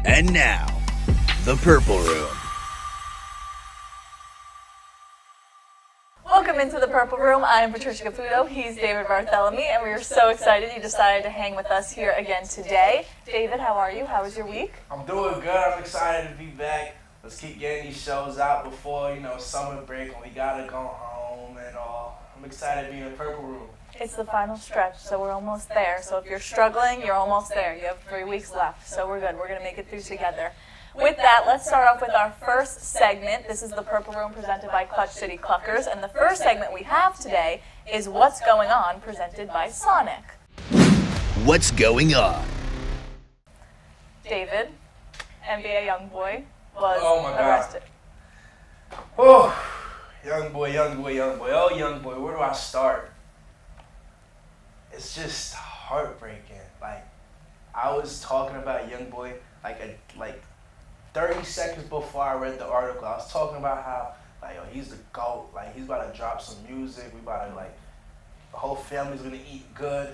And now, the Purple Room. Welcome into the Purple Room. I'm Patricia Caputo. He's David Barthelemy, and we are so excited you decided to hang with us here again today. David, how are you? How was your week? I'm doing good. I'm excited to be back. Let's keep getting these shows out before, summer break when we gotta go home and all. I'm excited to be in the Purple Room. It's the final stretch, so we're almost there. So if you're struggling, you're almost there. You have 3 weeks left, so we're good. We're going to make it through together. With that, let's start off with our first segment. This is the Purple Room presented by Clutch City Cluckers, and the first segment we have today is What's Going On, presented by Sonic. What's going on? David, NBA Youngboy, was arrested. Oh, Youngboy. Oh, Youngboy, where do I start? It's just heartbreaking. Like, I was talking about Youngboy like 30 seconds before I read the article. I was talking about how, he's the GOAT. Like, he's about to drop some music. We about to, the whole family's gonna eat good.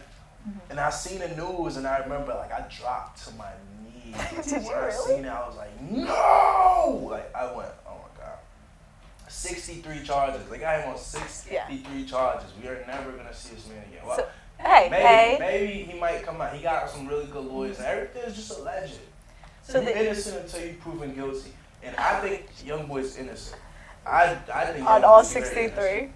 Mm-hmm. And I seen the news, and I remember, I dropped to my knees. Did you when really? I seen it, I was like, no! I went, oh my God. 63 charges. They got him on 63 charges. We are never gonna see this man again. Well, maybe he might come out. He got some really good lawyers, and everything is just alleged. So you're innocent until you're proven guilty, and I think Youngboy's innocent. I think on all 63.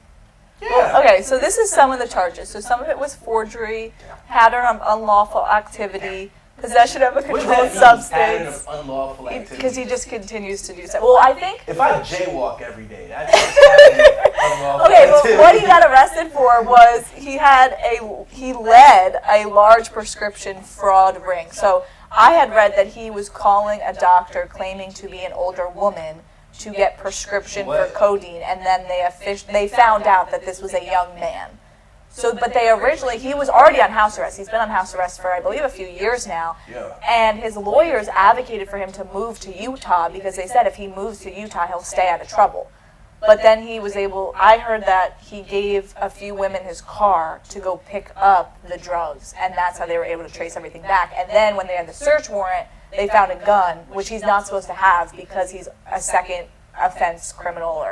Yeah. Well, okay, so this is some of the charges. So some of it was forgery, pattern of unlawful activity, possession of a controlled substance. Unlawful activity. Because he just continues to do so. Well, I think. If I jaywalk every day, that's unlawful. Okay, well, what he got arrested for was he led a large prescription fraud ring. So I had read that he was calling a doctor claiming to be an older woman to get prescription for codeine, and then they found out that this was a young man. So, but he was already on house arrest. He's been on house arrest for, I believe, a few years now. Yeah. And his lawyers advocated for him to move to Utah because they said if he moves to Utah, he'll stay out of trouble. But then I heard that he gave a few women his car to go pick up the drugs, and that's how they were able to trace everything back. And then when they had the search warrant, they found a gun, which he's not supposed to have because he's a second offense criminal.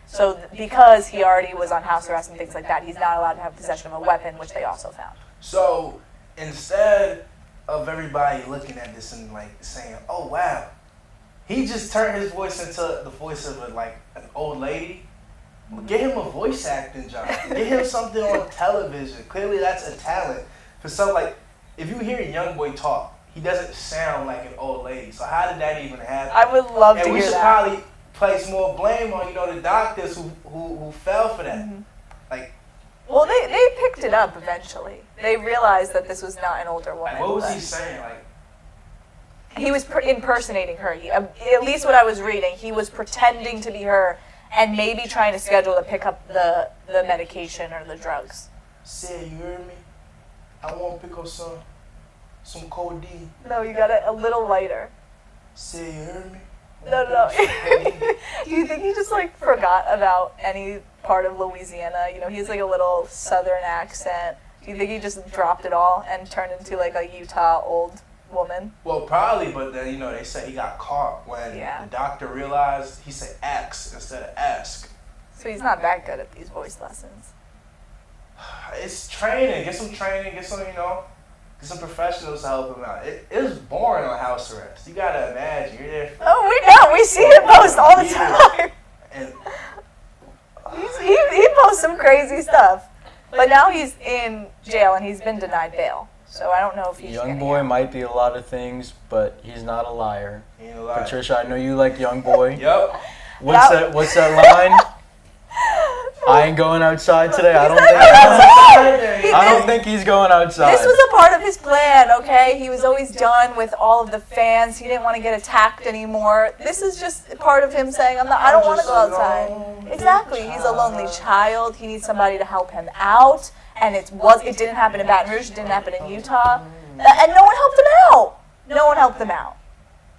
So because he already was on house arrest and things like that, he's not allowed to have possession of a weapon, which they also found. So instead of everybody looking at this and saying, oh, wow, he just turned his voice into the voice of an old lady. Well, get him a voice acting job. Get him something on television. Clearly that's a talent. For if you hear Youngboy talk, he doesn't sound like an old lady. So how did that even happen? I would love to hear that. And we should probably place more blame on, the doctors who fell for that. Mm-hmm. Well, they picked it up eventually. They realized that this was not an older woman. What was he saying? He was impersonating her. At least what I was reading, he was pretending to be her and maybe trying to schedule to pick up the medication or the drugs. Say, you heard me? I want to pick up some codeine. No, you got it a little lighter. Say, you heard me? No. Do you think he just forgot about any part of Louisiana? He's a little southern accent. Do you think he just dropped it all and turned into a Utah old woman? Well, probably, but then they said he got caught when the doctor realized he said ask instead of ask. So he's not that good at these voice lessons. It's training. Get some training. Get some professionals to help him out. It was boring on house arrest. You gotta imagine you're there. Oh, we know. We see him post all the time. And he posts some crazy stuff, but now he's in jail and he's been denied bail. So I don't know if he's Youngboy might be a lot of things, but he's not a liar. He ain't a liar. Patricia, I know you like Youngboy. Yep. What's that line? I ain't going outside today. I don't think he's going outside. This was a part of his plan, okay? He was always done with all of the fans. He didn't want to get attacked anymore. This is just part of him saying, I don't want to go outside. Exactly. He's a lonely child. He needs somebody to help him out. And it didn't happen in Baton Rouge. It didn't happen in Utah. And no one helped him out. No one helped him out.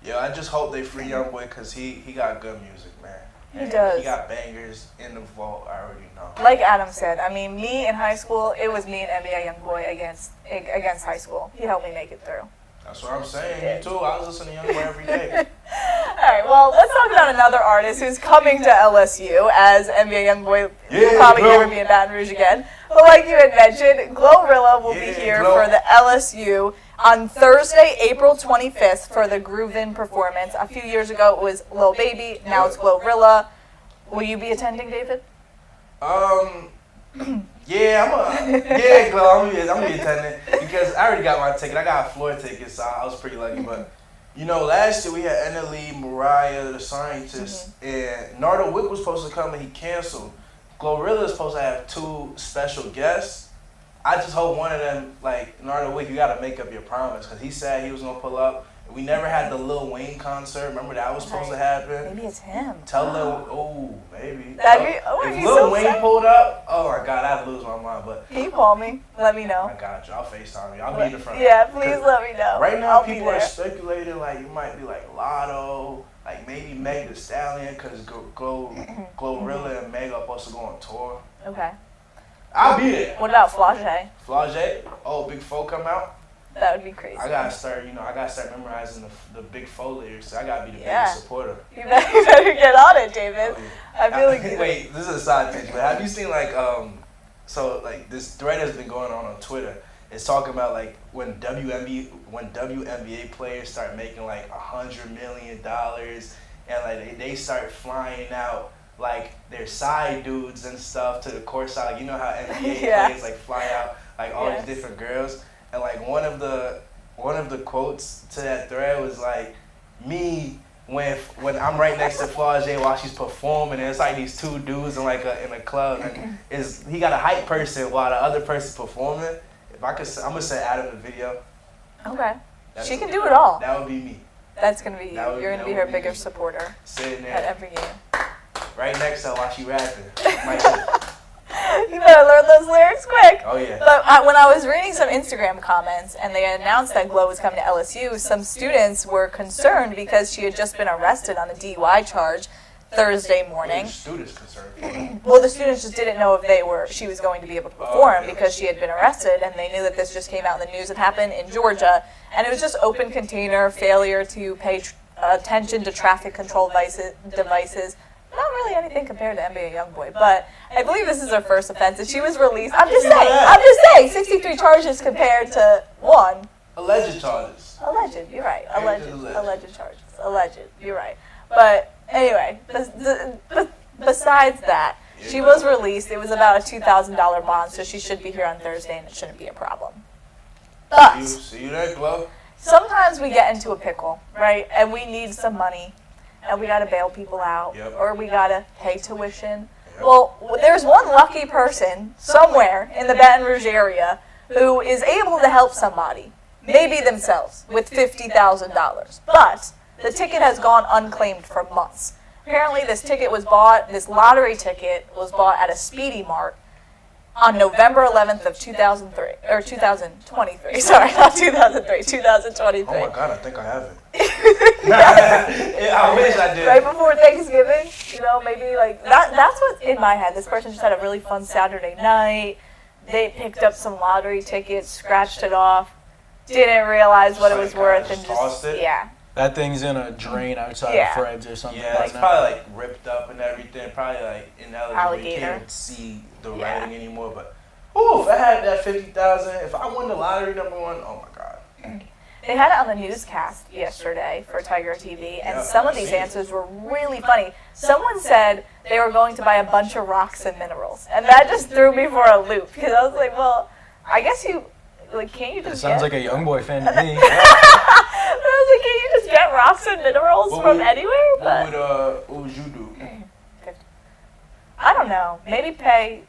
Yeah, I just hope they free Youngboy because he got good music, man. He does. He got bangers in the vault, I already know. Like Adam said, me in high school, it was me and NBA Youngboy against high school. He helped me make it through. That's what I'm saying. Me too. I was listening to Youngboy every day. Alright, well, let's talk about another artist who's coming to LSU, as NBA Youngboy will probably never be in Baton Rouge again. But like you had mentioned, GloRilla will be here for the LSU on Thursday, April 25th for the Groovin performance. A few years ago it was Lil Baby, now it's GloRilla. Will you be attending, David? Yeah, Glo, I'm gonna be attending because I already got my ticket. I got a floor ticket, so I was pretty lucky. But you know, last year we had Anna Lee, Mariah, the scientist, and Nardo Wick was supposed to come and he canceled. GloRilla is supposed to have 2 special guests. I just hope one of them, like Nardo Wick, you gotta make up your promise because he said he was gonna pull up. We never had the Lil Wayne concert. Remember that was supposed to happen? Maybe it's him. Tell maybe. If Lil Wayne pulled up, oh my God, I'd lose my mind. But can you call me? Let me know. I got you. I'll FaceTime you. I'll be in the front. Yeah, please let me know. Right now, people are speculating like it might be like Lotto, like maybe Meg Thee Stallion, because GloRilla and Meg are supposed to go on tour. Okay. I'll be there. What about Flau'jae? Flau'jae? Oh, Big Four come out? That would be crazy. I gotta start memorizing the Big Four lyrics. So I gotta be the biggest supporter. You better get on it, David. I feel like wait, this is a side pitch, but have you seen like so like this thread has been going on Twitter. It's talking about like when WNBA players start making like $100 million and like they start flying out like their side dudes and stuff to the court side. Like, you know how NBA players like fly out like all these different girls. And like one of the quotes to that thread was like, me when I'm right next to Flau'jae while she's performing, and it's like these 2 dudes in a club, and he got a hype person while the other person's performing. If I could, I'm gonna send Adam the video. Okay. She can do it all. That would be me. That's gonna be you. You're gonna be her biggest supporter. Sitting there at every game. Right next to her while she rapping. You better learn those lyrics quick. Oh, yeah. But when I was reading some Instagram comments and they announced that Glo was coming to LSU, some students were concerned because she had just been arrested on a DUI charge Thursday morning. The students concerned. Well, the students just didn't know if she was going to be able to perform because she had been arrested, and they knew that this just came out in the news. It happened in Georgia, and it was just open container, failure to pay attention to traffic control devices. Not really anything compared to NBA Youngboy, but I believe this is her first offense, and she was released. I'm just saying, 63 charges compared to 1. Alleged charges. Alleged, you're right. Alleged charges. Alleged, you're right. But anyway, besides that, she was released. It was about a $2,000 bond, so she should be here on Thursday, and it shouldn't be a problem. But see you there, Glo. Sometimes we get into a pickle, right? And we need some money. And we gotta bail people out, or we gotta pay tuition. Well, there's one lucky person somewhere in the Baton Rouge area who is able to help somebody, maybe themselves, with $50,000. But the ticket has gone unclaimed for months. Apparently, this lottery ticket was bought at a Speedy Mart on November 11th of 2023. Sorry, not 2003, 2023. Oh my God, I think I have it. I wish I did. Right before Thanksgiving, maybe like that's what's in my head. This person just had a really fun Saturday night. They picked up some lottery tickets, scratched it off, didn't realize what it was worth, and tossed it. Yeah. That thing's in a drain outside of Fred's or something. Yeah, it's probably like ripped up and everything. Probably like ineligible. You can't even see the writing anymore. But if I had that $50,000, if I won the lottery #1, oh my God. They had it on the newscast yesterday for Tiger TV, and some of these answers were really funny. Someone said they were going to buy a bunch of rocks and minerals, and that just threw me for a loop because I was like, well, I guess can't you just? It sounds like a Youngboy fan to me. I was like, can you just get rocks and minerals from anywhere? What would you do? I don't know. Maybe pay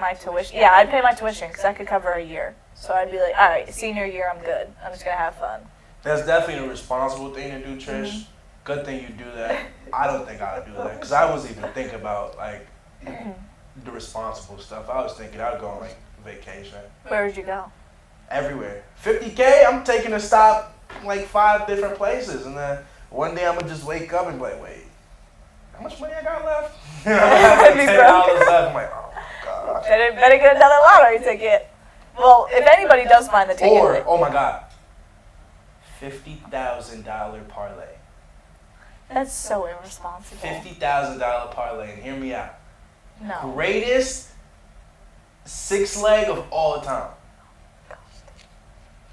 my tuition. Yeah, I'd pay my tuition because that could cover a year. So I'd be like, all right, senior year, I'm good. I'm just going to have fun. That's definitely a responsible thing to do, Trish. Mm-hmm. Good thing you do that. I don't think I would do that because I wasn't even thinking about, like, the responsible stuff. I was thinking I would go on, like, vacation. Where would you go? Everywhere. $50K, I'm taking a stop, like, 5 different places. And then one day I'm going to just wake up and be like, wait, how much money I got left? I have like $10 left. I'm like, oh, my God. Better get another lottery ticket. Well, if anybody does find the ticket. Oh my God, $50,000 parlay. That's so irresponsible. $50,000 parlay, and hear me out. No. Greatest six leg of all time.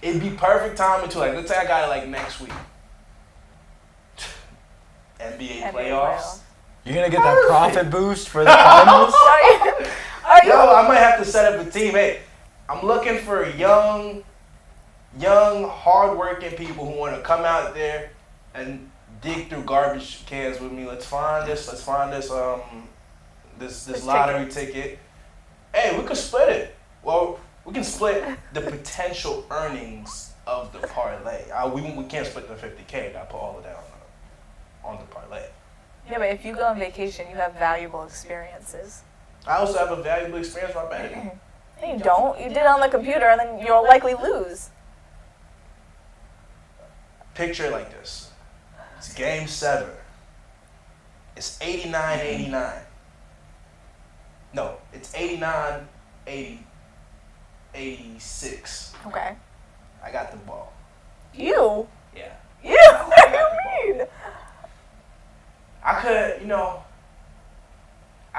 It'd be perfect timing too. Like, let's say I got it like next week. NBA playoffs. You're gonna get that profit boost for the finals? Are you? Yo, I might have to set up a team. Hey, I'm looking for young, hard-working people who want to come out there and dig through garbage cans with me. Let's find this lottery ticket. Hey, we could split it. Well, we can split the potential earnings of the parlay. We can't split the $50K. I gotta put all of that on the parlay. Yeah, but if you go on vacation, you have valuable experiences. I also have a valuable experience with my betting. No, you don't. You did it on the computer, and then you'll likely lose. Picture it like this. It's game 7. It's 89-89. No, it's 89-86. Okay. I got the ball. You? Yeah. You? What do you mean? I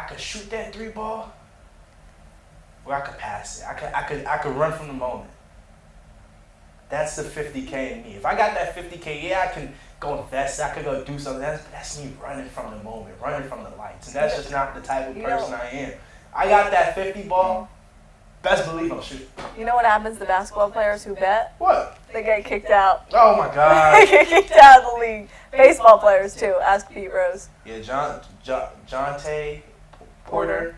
could shoot that 3 ball, or I could pass it. I could run from the moment. That's the $50K in me. If I got that $50K, yeah, I can go invest. I could go do something. That's me running from the moment, running from the lights, and that's just not the type of person I am. I got that 50 ball. Best believe I'm shooting. You know what happens to basketball players who bet? What? They get kicked out. Oh my They God. get kicked out of the league. Baseball players too. Ask Pete Rose. Yeah, Jonte Porter,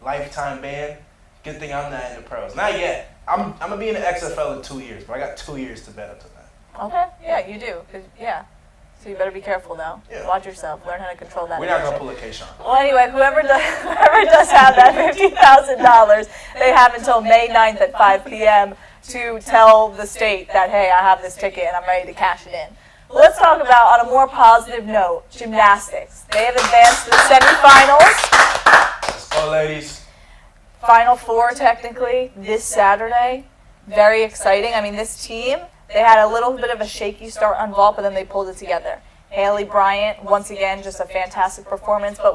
lifetime ban. Good thing I'm not in the pros. Not yet. I'm gonna be in the XFL in 2 years, but I got 2 years to bet up to that. Okay. Yeah, you do. 'Cause, yeah. So you better be careful now. Yeah. Watch yourself. Learn how to control that. We're not gonna emotion. pull a K-Shot. Well, anyway, whoever does have that $50,000, they have until May 9th at 5 p.m. to tell the state that, hey, I have this ticket and I'm ready to cash it in. Let's talk about, on a more positive note, gymnastics. They have advanced to the semifinals. Let's go, ladies. Final 4, technically, this Saturday. Very exciting. I mean, this team, they had a little bit of a shaky start on vault, but then they pulled it together. Haley Bryant, once again, just a fantastic performance. But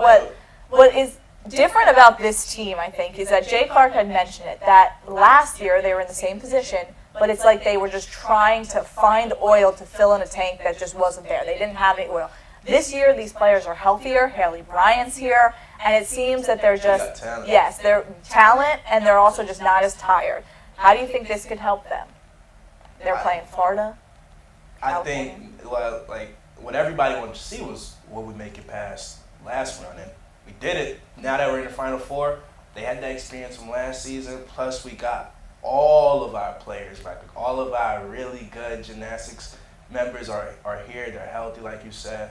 what is different about this team, I think, is that Jay Clark had mentioned it, that last year they were in the same position, but it's like they were just trying to find oil to fill in a tank that just wasn't there. They didn't have any oil. This year, these players are healthier. Haley Bryant's here, and it seems that they're just, yes, they're talent, and they're also just not as tired. How do you think this could help them? They're playing Florida. I think, well, like, what everybody wanted to see was what we make it past last run, and we did it. Now that we're in the Final 4, they had that experience from last season, plus we got all of our players back. All of our really good gymnastics members are here. They're healthy, like you said.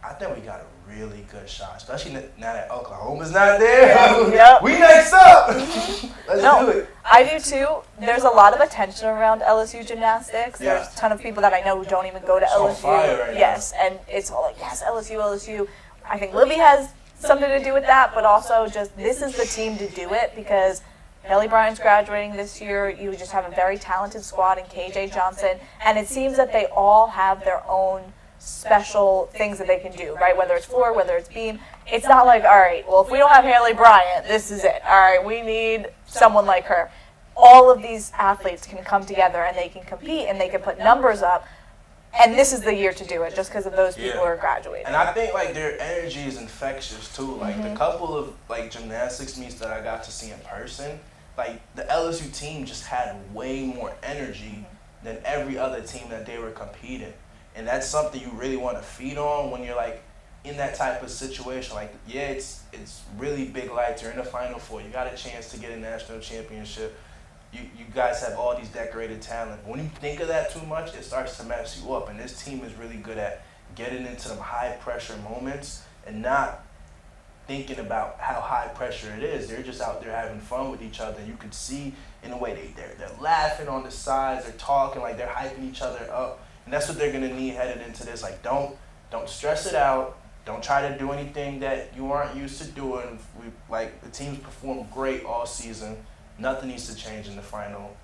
I think we got a really good shot, especially now that Oklahoma's not there. Yep. We next up. Let's do it. I do too. There's a lot of attention around LSU gymnastics. There's a ton of people that I know who don't even go to It's on LSU. fire right yes, and it's all like, yes, LSU, LSU. I think Libby has something to do with that, but also just this is the team to do it because Haley Bryant's graduating this year. You just have a very talented squad in KJ Johnson, and it seems that they all have their own special things that they can do, right? Whether it's floor, whether it's beam. It's not like, all right, well, if we don't have Haley Bryant, this is it. All right, we need someone like her. All of these athletes can come together and they can compete and they can put numbers up. And this is the year to do it just because of those people who are graduating. And I think, like, their energy is infectious, too. Like, the couple of, like, gymnastics meets that I got to see in person, like, the LSU team just had way more energy than every other team that they were competing. And that's something you really want to feed on when you're, like, in that type of situation. Like, yeah, it's really big lights. You're in the Final 4. You got a chance to get a national championship. You guys have all these decorated talent. But when you think of that too much, it starts to mess you up. And this team is really good at getting into them high-pressure moments and not thinking about how high pressure it is. They're just out there having fun with each other. You can see in a way they're laughing on the sides. They're talking, like they're hyping each other up. And that's what they're going to need headed into this. Like, don't stress it out. Don't try to do anything that you aren't used to doing. The teams performed great all season. Nothing needs to change in the final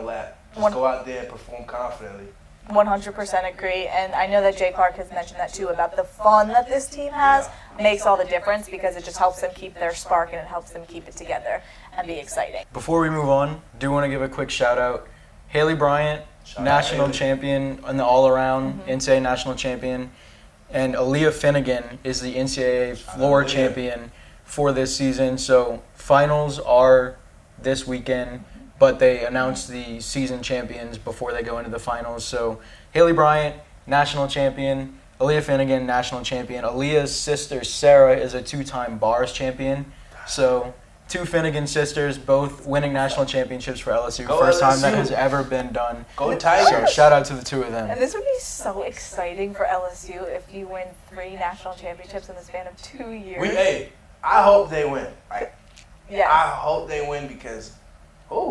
lap. just go out there and perform confidently. 100% agree, and I know that Jay Clark has mentioned that too about the fun that this team has makes all the difference because it just helps them keep their spark and it helps them keep it together and be exciting. Before we move on, do want to give a quick shout out. Haley Bryant, national champion in the all-around, NCAA national champion, and Aaliyah Finnegan is the NCAA floor champion for this season. So finals are this weekend, but they announced the season champions before they go into the finals. So Haley Bryant, national champion. Aaliyah Finnegan, national champion. Aaliyah's sister, Sarah, is a 2-time bars champion. So 2 Finnegan sisters, both winning national championships for LSU. Go First time that LSU. has ever been done. Go Tigers. So shout out to the 2 of them. And this would be so exciting for LSU if you win 3 national championships in the span of 2 years. I hope they win. I Yeah. hope they win because,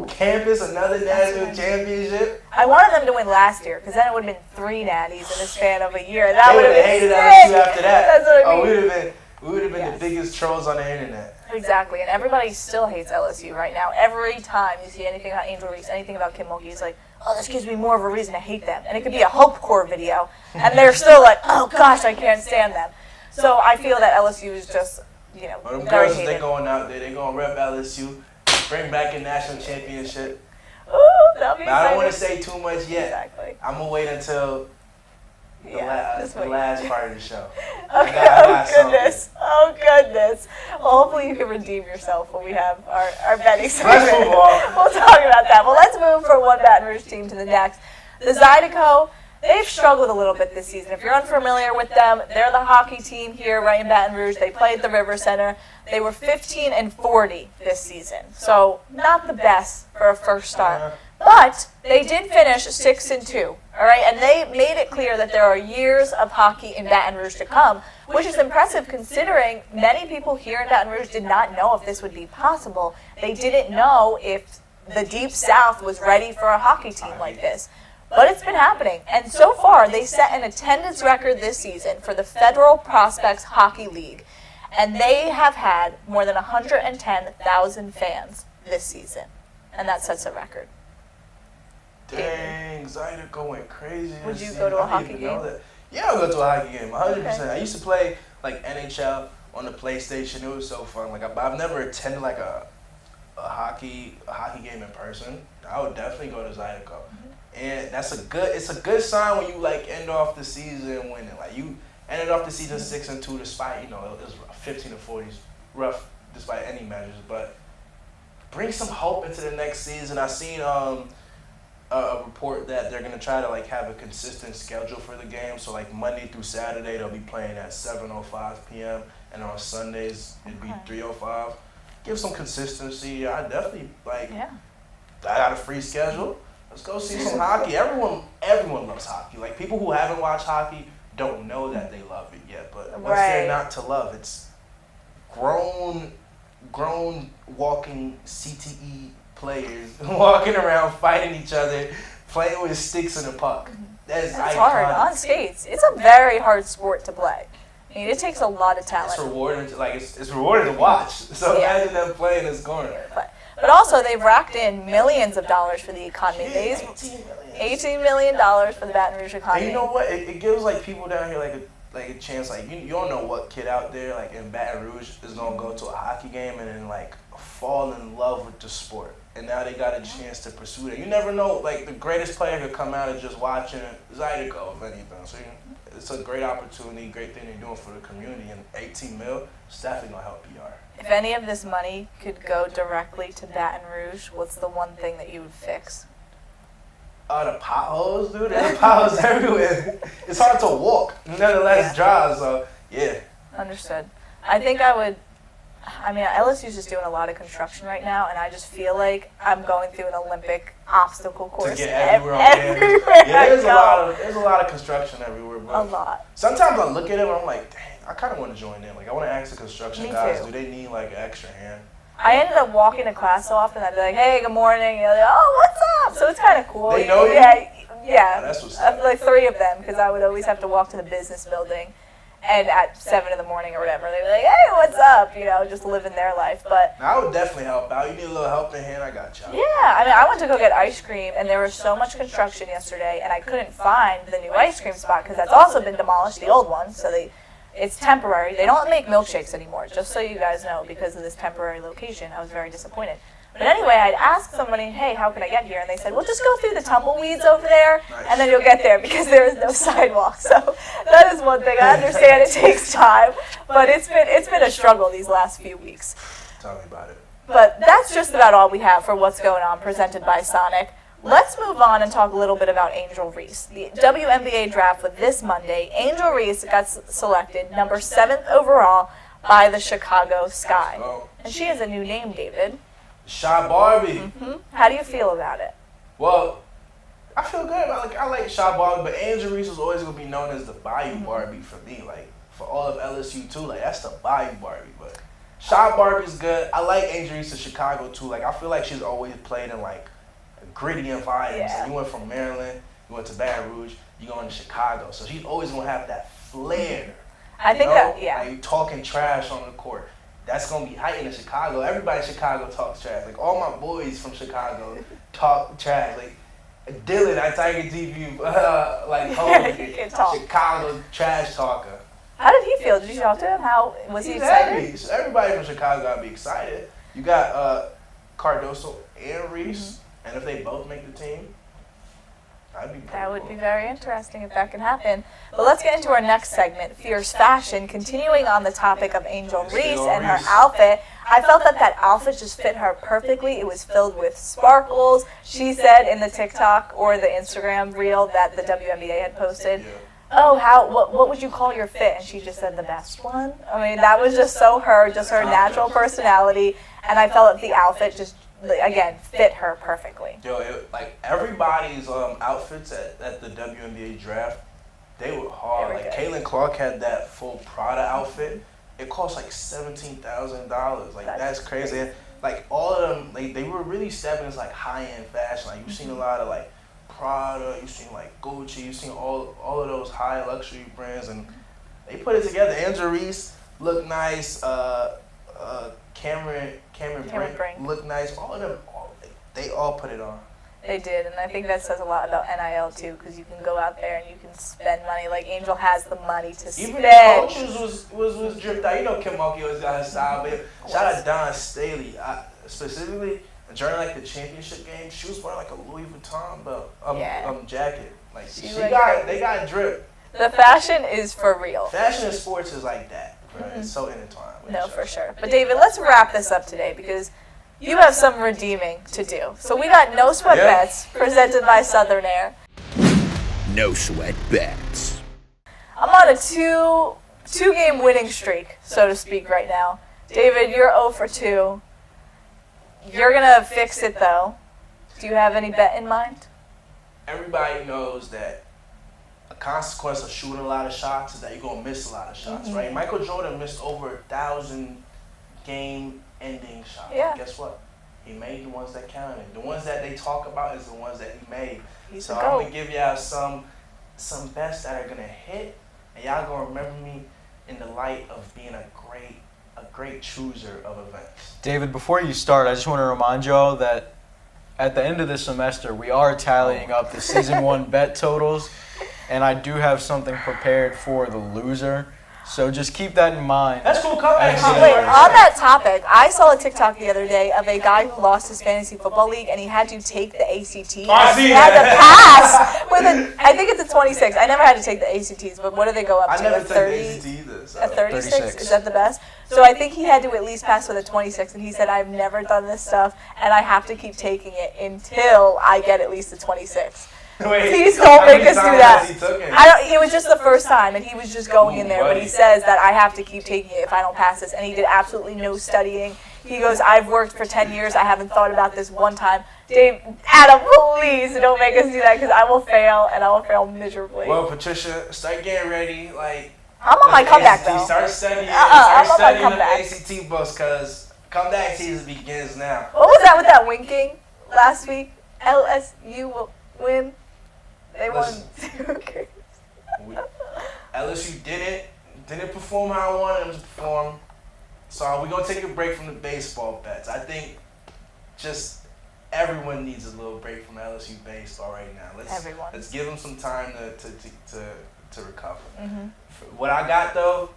campus, another national championship. I wanted them to win last year because then it would have been 3 natties in the span of a year. That They would would have have been hated sick. LSU after that. That's what I mean. We would have been Yes. the biggest trolls on the internet. Exactly, and everybody still hates LSU right now. Every time you see anything about Angel Reese, anything about Kim Mulkey, it's like, oh, this gives me more of a reason to hate them. And it could be a Hope Corps video, and they're still like, oh gosh, I can't stand them. So I feel that LSU is just, But them very girls, they hated. going out there, they going to rep LSU, bring back a national championship. Ooh, that'll be But I don't want to exciting. say too much yet. Exactly. I'm going to wait until the That's what last you- part of the show. Okay, I got goodness. Oh, goodness. Well, hopefully you can redeem yourself when we have our betting Let's segment. move on. We'll talk about that. Well, let's move from one Baton Rouge team to the next. The Zydeco, they've struggled a little bit this season. If you're unfamiliar with them, they're the hockey team here right in Baton Rouge. They play at the River Center. They were 15-40 this season, so not the best for a first start. But they did finish 6-2, all right? And they made it clear that there are years of hockey in Baton Rouge to come, which is impressive considering many people here in Baton Rouge did not know if this would be possible. They didn't know if the Deep South was ready for a hockey team like this. But it's been happening. And so far, they set an attendance record this season for the Federal Prospects Hockey League. And they have had more than 110,000 fans this season. And that sets a record. Dang, Zydeco went crazy. Would this you season. go to a I didn't hockey even know game? that. Yeah, I'll go to a hockey game, 100%. Okay. I used to play like NHL on the PlayStation. It was so fun. Like I've never attended like a hockey game in person. I would definitely go to Zydeco. Mm-hmm. And it's a good sign when you like end off the season winning. Like you ended off the season 6-2 despite, it was 15-40, rough despite any measures, but bring some hope into the next season. I seen a report that they're gonna try to like have a consistent schedule for the game. So like Monday through Saturday they'll be playing at 7:05 p.m. and on Sundays it'd be 3:05. Give some consistency. I definitely I got a free schedule. Let's go see some hockey. Everyone loves hockey. Like people who haven't watched hockey don't know that they love it yet. But what's there not to love? It's grown walking CTE players walking around fighting each other, playing with sticks and a puck. That's hard. On skates. It's a very hard sport to play. I mean, it takes a lot of talent. It's rewarding. It's rewarding to watch. So imagine them playing and scoring. But also, they've racked in millions of dollars for the economy. Yeah, $18 million for the Baton Rouge economy. And you know what? It gives like people down here like a chance. Like you don't know what kid out there like in Baton Rouge is gonna go to a hockey game and then like fall in love with the sport. And now they got a chance to pursue it. You never know. Like the greatest player could come out of just watching Zydeco, if anything. So it's a great opportunity, great thing they're doing for the community. And 18 mil, it's definitely gonna help PR. If any of this money could go directly to Baton Rouge, what's the one thing that you would fix? The potholes, dude. There's potholes everywhere. It's hard to walk, nonetheless drive. So yeah. Understood. I think I would. I mean, LSU's just doing a lot of construction right now, and I just feel like I'm going through an Olympic obstacle course. To get everywhere on everywhere campus. Yeah, I there's a lot of construction everywhere. But a lot. Sometimes I look at it and I'm like, dang, I kind of want to join in. Like I want to ask the construction Me guys, too. do they need like an extra hand? I ended up walking to class so often. I'd be like, "Hey, good morning." And they're like, "Oh, what's up?" So it's kind of cool. They know you? Yeah. That's what's up. Like 3 of them, because I would always have to walk to the business building. and at 7 in the morning or whatever, they'd be like, hey, what's up? You know, just living their life. But Now, I would definitely help out. You need a little helping hand, I got you. yeah, I mean, I went to go get ice cream, and there was so much construction yesterday, and I couldn't find the new ice cream spot because that's also been demolished, the old one. So it's temporary. They don't make milkshakes anymore, just so you guys know, because of this temporary location. I was very disappointed. But anyway, I'd asked somebody, hey, how can I get here? And they said, well, just go through the tumbleweeds over there, and then you'll get there because there is no sidewalk. So that is one thing. I understand it takes time, but it's been a struggle these last few weeks. Tell me about it. But that's just about all we have for What's Going On, presented by Sonic. Let's move on and talk a little bit about Angel Reese. The WNBA draft was this Monday. Angel Reese got selected number 7th overall by the Chicago Sky. And she has a new name, David. Shy Barbie. How do you feel about it? Well, I feel good. I like Shy Barbie, but Angel Reese was always gonna be known as the Bayou Barbie for me. Like for all of LSU too. Like that's the Bayou Barbie. But Shy Barbie's good. I like Angel Reese in Chicago too. Like I feel like she's always played in like gritty environments. Yeah. Like, you went from Maryland, you went to Baton Rouge, you going to Chicago. So she's always gonna have that flair. I think that, yeah. Like talking trash on the court. That's gonna be heightened in Chicago. Everybody in Chicago talks trash. Like all my boys from Chicago talk trash. Like Dylan, I Tiger TV, like He can talk. Chicago trash talker. How did he feel? Did you talk to him? How was he He's excited? happy. So everybody from Chicago gotta be excited. You got Cardoso and Reese, and if they both make the team, that'd be pretty That would cool. be very interesting if that can happen. But let's get into our next segment, Fierce Fashion. Continuing on the topic of Angel Reese and her outfit, I felt that outfit just fit her perfectly. It was filled with sparkles. She said in the TikTok or the Instagram reel that the WNBA had posted, what would you call your fit? And she just said the best one. I mean, that was just so her, just her natural personality. And I felt that the outfit just, again, fit her perfectly. Like everybody's outfits at the WNBA draft, they were hard. Like Caitlin Clark had that full Prada outfit. It cost like $17,000. Like that's crazy. And, like all of them, they were really stepping into like high end fashion. Like you've seen a lot of like Prada, you've seen like Gucci, you've seen all of those high luxury brands, and they put it together. Angel Reese looked nice. Cameron Brink looked nice. All of them, they all put it on. They did, and I think that says a lot about NIL too, because you can go out there and you can spend money. Like Angel has the money to spend. Even the coaches was dripped out. You know Kim Mulkey always got her style, but shout out Don Staley. Specifically during like the championship game, she was wearing like a Louis Vuitton jacket. Like they got drip. The fashion is for real. Fashion in sports is like that, bro. It's so intertwined. No, for sure. But David, let's wrap this up today because you have some redeeming to do. So we got No Sweat Bets presented by Southern Air. No Sweat Bets. I'm on a two-game winning streak, so to speak, right now. David, you're 0 for 2. You're going to fix it, though. Do you have any bet in mind? Everybody knows that a consequence of shooting a lot of shots is that you're going to miss a lot of shots, right? Michael Jordan missed over 1,000 game-ending shots. Yeah. And guess what? He made the ones that counted. The ones that they talk about is the ones that he made. He's So the I'm GOAT. going to give y'all some bets that are going to hit, and y'all going to remember me in the light of being a great chooser of events. David, before you start, I just want to remind y'all that at the end of the semester, we are tallying up the season 1 bet totals, and I do have something prepared for the loser. So just keep that in mind. That's cool. Come back. Wait, on that topic, I saw a TikTok the other day of a guy who lost his fantasy football league and he had to take the ACT. Oh, I see He had to that. pass with I think it's a 26. I never had to take the ACTs, but what do they go up I to? never A took 30? the ACT either. So. A 36? 36. Is that the best? So I think he had to at least pass with a 26, and he said, I've never done this stuff, and I have to keep taking it until I get at least a 26. Wait, Please don't how make many us do times that. has he took it? It was just the first time, and he was just going in there. But he says that I have to keep taking it if I don't pass this. And he did absolutely no studying. He goes, I've worked for 10 years. I haven't thought about this one time. Dave, Adam, please don't make us do that because I will fail, and I will fail miserably. Well, Patricia, start getting ready. Like I'm on my comeback, ACT, though. Start studying. I'm Start on my studying the comeback. ACT books because comeback season begins now. What was that with that winking last week? LSU will win. They won. Listen. LSU didn't didn't perform how I wanted him to perform. So we're going to take a break from the baseball bets. I think just everyone needs a little break from LSU baseball right now. Let's give them some time to recover. What I got, though,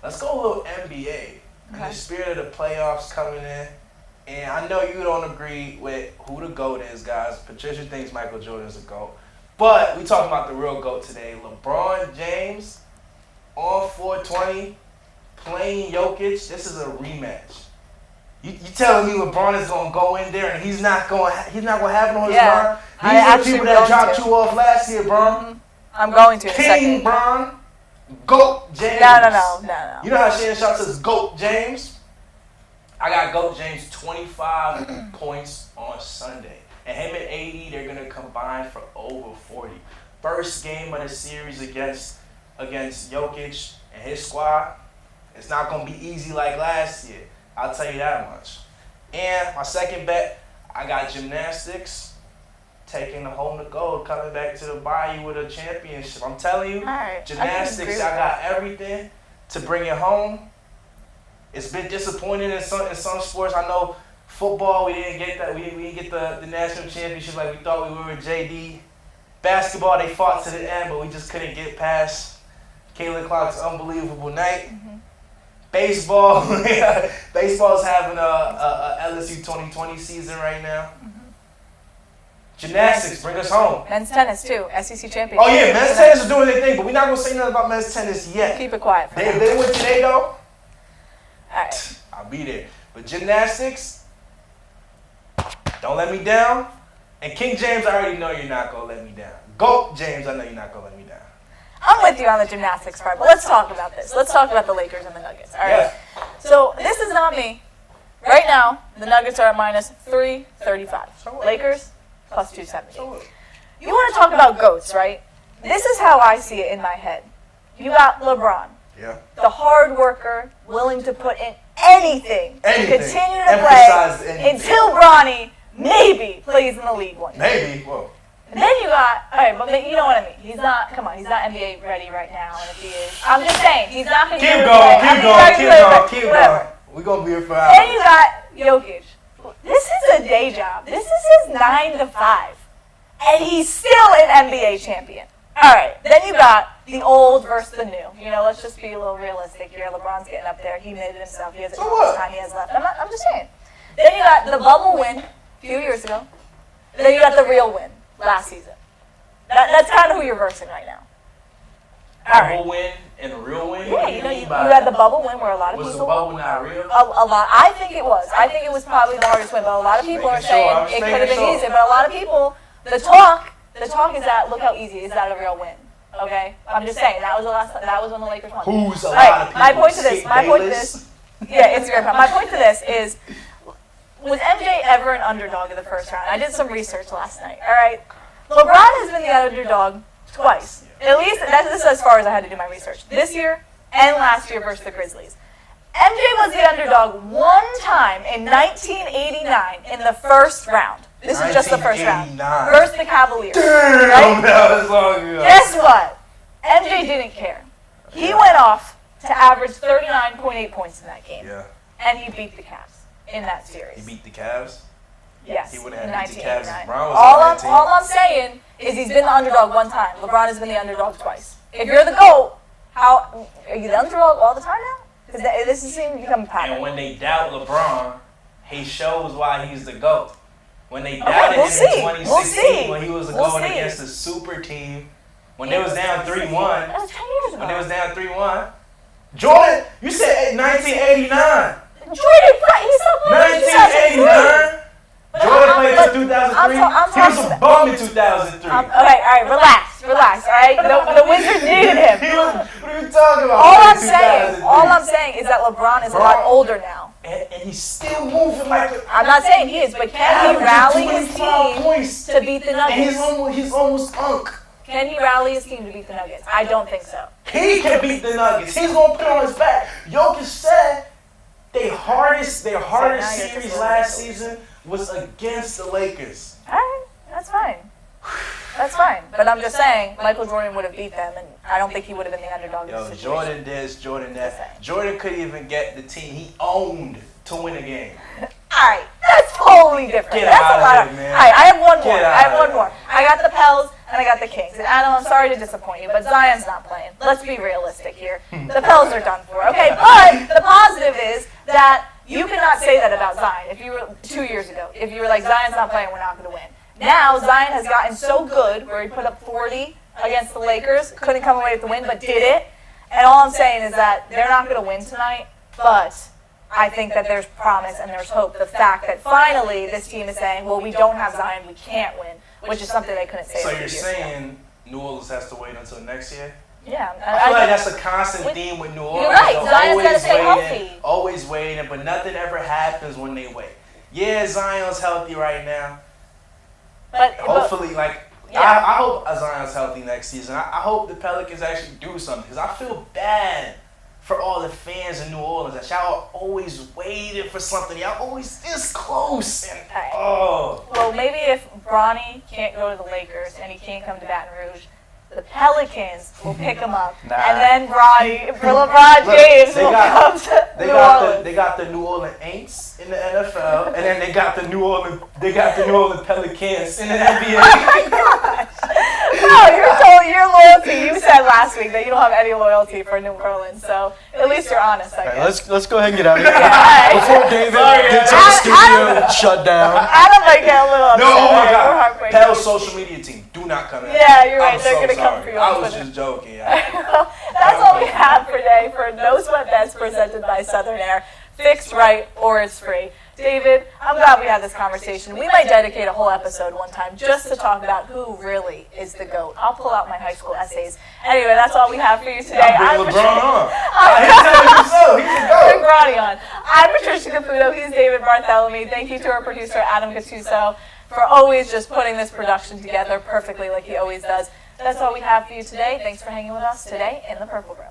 let's go a little NBA. In the spirit of the playoffs coming in. And I know you don't agree with who the GOAT is, guys. Patricia thinks Michael Jordan is a GOAT. But we talking about the real GOAT today. LeBron James on 420 playing Jokic. This is a rematch. You telling me LeBron is gonna go in there and he's not gonna have it on his mind? These are the people that dropped you off last year, bro. I'm going to in a second. King Bron, GOAT James. No. You know how Shannon Sharp says GOAT James? I got GOAT James 25 points on Sunday. And him and AD, they're going to combine for over 40. First game of the series against Jokic and his squad. It's not going to be easy like last year. I'll tell you that much. And my second bet, I got gymnastics taking the home to gold, coming back to the Bayou with a championship. I'm telling you, gymnastics, I got everything to bring it home. It's been disappointing in some sports. I know football, we didn't get that. We didn't get the national championship like we thought we were with JD. Basketball, they fought to the end, but we just couldn't get past Caitlin Clark's unbelievable night. Baseball, baseball's having a LSU 2020 season right now. Gymnastics, bring us home. Men's tennis too, SEC championship. Oh yeah, men's tennis is doing their thing, but we're not gonna say nothing about men's tennis yet. Keep it quiet. They win today though. All right. I'll be there. But gymnastics, don't let me down. And King James, I already know you're not gonna let me down. GOAT James, I know you're not gonna let me down. I'm with you on the gymnastics part, but let's talk about this. Let's talk about the Lakers and the Nuggets. All right. Yeah. So this is not me. Right now, the Nuggets are at minus 335. Lakers plus 270. You want to talk about GOATs, right? This is how I see it in my head. You got LeBron. Yeah. The hard worker, willing to put in anything. To continue to play until Bronny maybe plays in the league one day. Maybe. Whoa. And then you got, all right, but you know what I mean. He's not NBA ready right now. And if he is, I'm just saying, he's not going to keep going. We're going to be here for hours. Then you got Jokic. This is a day job. This is his 9 to 5. And he's still an NBA champion. All right, then you got the old versus the new. You know, let's just be a little realistic here. LeBron's getting up there. He made it himself. He has how much time he has left. I'm just saying. Then you got the bubble win a few years ago. Then you got the real win last season. That's kind of who you're versing right now. All right. Bubble win and a real win? Yeah, you know, you had the bubble win where a lot of people... Was the bubble not real? A lot. I think it was. I think it was probably the hardest win, but a lot of people are saying it could have been easier. But a lot of people, the talk is that, look how easy, is that a real win? Okay? I'm just saying, that was when the Lakers won. Who's a lot of people? My point to this, yeah, Instagram. My point to this is, was MJ ever an underdog in the first round? I did some research last night, all right? LeBron has been the underdog twice. At least, this is as far as I had to do my research. This year and last year versus the Grizzlies. MJ was the underdog one time in 1989 in the first round. This is just the first round. Versus the Cavaliers. Damn, right? that was long ago. Guess what? MJ didn't care. He went off to average 39.8 points in that game. Yeah. And he beat the Cavs in that series. He beat the Cavs? Yes. He would have beat the Cavs if LeBron was all I'm saying is he's been the underdog one time. LeBron has been the underdog twice. If you're the GOAT, how are you the underdog all the time now? Because this is seeming to become a pattern. And when they doubt LeBron, he shows why he's the GOAT. When they doubted him in 2016, when he was going against a super team, when they was down 3-1, that was 10 years ago. When they was down 3-1, Jordan, you said 1989. Jordan, he still played 1989. Jordan played in 2003. He was a bum in 2003. All right, relax, all right? The Wizards needed him. What are you talking about? All I'm saying is that LeBron is a lot older now. And he's still moving like a... I'm not saying he is, but can he rally his team to beat the Nuggets? And he's almost unk. Can he rally his team to beat the Nuggets? I don't think so. He can beat the Nuggets. He's going to put it on his back. Jokic said their hardest series last season was against the Lakers. All right, that's fine. That's fine. But I'm just saying, Michael Jordan would have beat them, and I don't think he would have been the underdog in this situation. Jordan this, Jordan that. Jordan couldn't even get the team he owned to win a game. Alright, that's totally different. Get That's out a lot of here, man. Alright, I have one more. Get I have out one of more. I got the Pels and I got the Kings. And Adam, I'm sorry to disappoint you, but Zion's not playing. Let's be realistic here. The Pels are done for. Okay, but the positive is that you cannot say that about Zion. If you were 2 years ago, if you were like, Zion's not playing, we're not going to win. Now Zion has gotten so good where he put up 40 against the Lakers, couldn't come away with the win, but did it. And all I'm saying is that they're not going to win tonight, but I think that there's promise and there's hope. The fact that finally this team is saying, well, we don't have Zion, we can't win, which is something they couldn't say. So you're saying New Orleans has to wait until next year? Yeah. I feel like that's a constant theme with New Orleans. You're right. They're Zion's got to stay waiting, healthy. always waiting, but nothing ever happens when they wait. Yeah, Zion's healthy right now. But hopefully, yeah. I hope Zion's healthy next season. I hope the Pelicans actually do something because I feel bad for all the fans in New Orleans that y'all always waiting for something. Y'all always this close. And, Well, maybe if Bronny can't go to the Lakers and he can't come to Baton Rouge, the Pelicans will pick him up. Nah. And then Bronny, for LeBron James, will come to New Orleans. They got the New Orleans Aints in the NFL, and then they got the New Orleans Pelicans in the NBA. Oh my gosh. No, your loyalty. You said last week that you don't have any loyalty for New Orleans, so at least you're honest, I guess. Let's go ahead and get out of here. Yeah, Before David gets our studio shut down. Adam might get a little upset. No, oh my We're God. heartbreaking. Pell's social media team, do not come in. Yeah, you're right. I'm They're so going to come sorry. for you. I was just joking. Yeah. Well, that's all we have for today for No Sweat Bets presented by Southern Air. Fixed right or it's free. David, I'm glad we had this conversation. We might dedicate a whole episode one time just to talk about who really is the GOAT. I'll pull out my high school essays. Anyway, that's all we have for you today. I'm LeBron on. He's telling you so. He's the GOAT. Bring Bronny on. I'm Patricia Caputo. He's David Bartholomew. Thank you to our producer, Adam Gattuso, for always just putting this production together perfectly like he always does. That's all we have for you today. Thanks for hanging with us today in the Purple Room.